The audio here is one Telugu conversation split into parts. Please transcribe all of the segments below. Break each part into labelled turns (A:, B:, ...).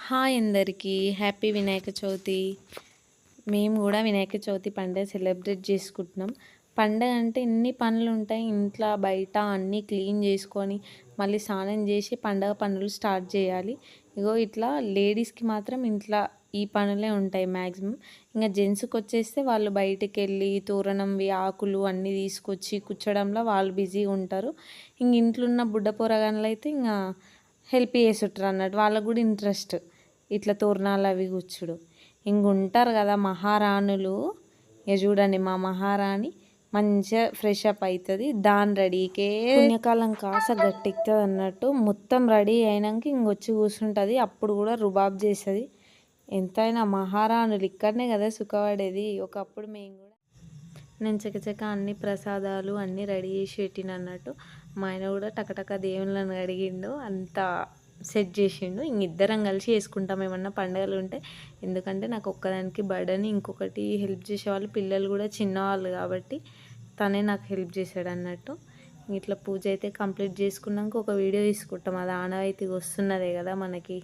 A: హాయ్ అందరికీ హ్యాపీ వినాయక చవితి. మేము కూడా వినాయక చవితి పండుగ సెలబ్రేట్ చేసుకుంటున్నాం. పండగ అంటే ఎన్ని పనులు ఉంటాయి, ఇంట్లో బయట అన్నీ క్లీన్ చేసుకొని మళ్ళీ స్నానం చేసి పండగ పనులు స్టార్ట్ చేయాలి. ఇగో ఇట్లా లేడీస్కి మాత్రం ఇంట్లో ఈ పనులే ఉంటాయి మ్యాక్సిమం. ఇంకా జెంట్స్కి వచ్చేస్తే వాళ్ళు బయటికి వెళ్ళి తోరణంవి ఆకులు అన్నీ తీసుకొచ్చి కూర్చోడంలో వాళ్ళు బిజీగా ఉంటారు. ఇంక ఇంట్లో ఉన్న బుడ్డ పోరగాన్లు అయితే ఇంకా హెల్ప్ చేస్తుంటారు అన్నట్టు, వాళ్ళకు కూడా ఇంట్రెస్ట్ ఇట్లా తోరణాలు అవి కూర్చుడు. ఇంకుంటారు కదా మహారాణులు. ఇక చూడండి మా మహారాణి మంచిగా ఫ్రెష్ అప్ అవుతుంది, దాని రెడీకే పుణ్యకాలం కాస గట్టెక్కుతుంది అన్నట్టు. మొత్తం రెడీ అయినాక ఇంకొచ్చి కూర్చుంటుంది, అప్పుడు కూడా రుబాబ్ చేస్తుంది. ఎంతైనా మహారాణులు ఇక్కడనే కదా సుఖపడేది. ఒకప్పుడు మేము కూడా నేను చకచక అన్ని ప్రసాదాలు అన్నీ రెడీ చేసి పెట్టిన అన్నట్టు. మా ఆయన కూడా టకటక దేవుళ్ళని అడిగిండు, అంత సెట్ చేసిండు. ఇంక ఇద్దరం కలిసి చేసుకుంటాం ఏమన్నా పండుగలు ఉంటే. ఎందుకంటే నాకు ఒక్కదానికి బర్డని, ఇంకొకటి హెల్ప్ చేసేవాళ్ళు పిల్లలు కూడా చిన్నవాళ్ళు కాబట్టి తనే నాకు హెల్ప్ చేశాడు అన్నట్టు. ఇట్లా పూజ అయితే కంప్లీట్ చేసుకున్నాక ఒక వీడియో తీసుకుంటాం, అది ఆనవాయితీగా వస్తున్నదే కదా మనకి.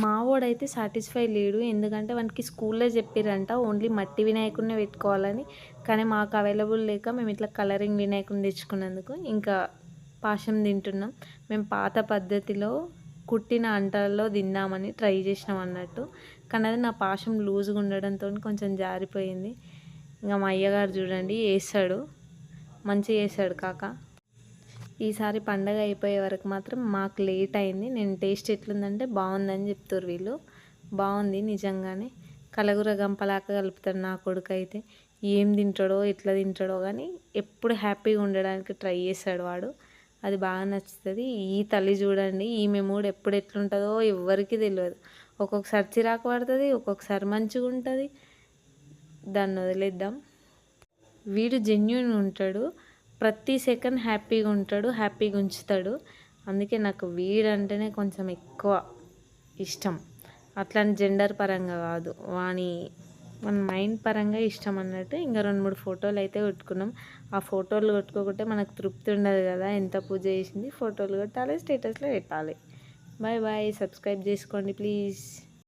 A: మా వాడైతే సాటిస్ఫై లేడు, ఎందుకంటే వానికి స్కూల్లో చెప్పిరంట ఓన్లీ మట్టి వినాయకుడిని పెట్టుకోవాలని. కానీ మాకు అవైలబుల్ లేక మేము ఇట్లా కలరింగ్ వినాయకుడిని తెచ్చుకున్నందుకు ఇంకా పాశం తింటున్నాం. మేము పాత పద్ధతిలో కుట్టిన అంటల్లో తిందామని ట్రై చేసినాం అన్నట్టు. కానీ అది నా పాశం లూజ్గా ఉండడంతో కొంచెం జారిపోయింది. ఇంకా మా అయ్యగారు చూడండి వేస్తాడు, మంచిగా వేసాడు కాక. ఈసారి పండగ అయిపోయే వరకు మాత్రం మాకు లేట్ అయింది. నేను టేస్ట్ ఎట్లుందంటే బాగుందని చెప్తారు వీళ్ళు. బాగుంది నిజంగానే. కలగూర గంపలాక కలుపుతాడు నా కొడుకు అయితే. ఏం తింటాడో ఎట్లా తింటాడో కానీ ఎప్పుడు హ్యాపీగా ఉండడానికి ట్రై చేస్తాడు వాడు. అది బాగా నచ్చుతుంది. ఈ తల్లి చూడండి, ఈమె మూడు ఎప్పుడు ఎట్లుంటుందో ఎవ్వరికీ తెలియదు. ఒక్కొక్కసారి చిరాకు పడుతుంది, ఒక్కొక్కసారి మంచిగా ఉంటుంది. దాన్ని వదిలేద్దాం. వీడు జెన్యూన్గా ఉంటాడు, ప్రతి సెకండ్ హ్యాపీగా ఉంటాడు, హ్యాపీగా ఉంచుతాడు. అందుకే నాకు వీడంటేనే కొంచెం ఎక్కువ ఇష్టం. అట్లాంటి జెండర్ పరంగా కాదు, మన మైండ్ పరంగా ఇష్టం అన్నట్టు. ఇంకా 2-3 ఫోటోలు అయితే కొట్టుకున్నాం. ఆ ఫోటోలు కొట్టుకోకుంటే మనకు తృప్తి ఉండదు కదా. ఎంత పూజ చేసింది ఫోటోలు కొట్టాలి, స్టేటస్లో పెట్టాలి. బాయ్ బాయ్, సబ్స్క్రైబ్ చేసుకోండి ప్లీజ్.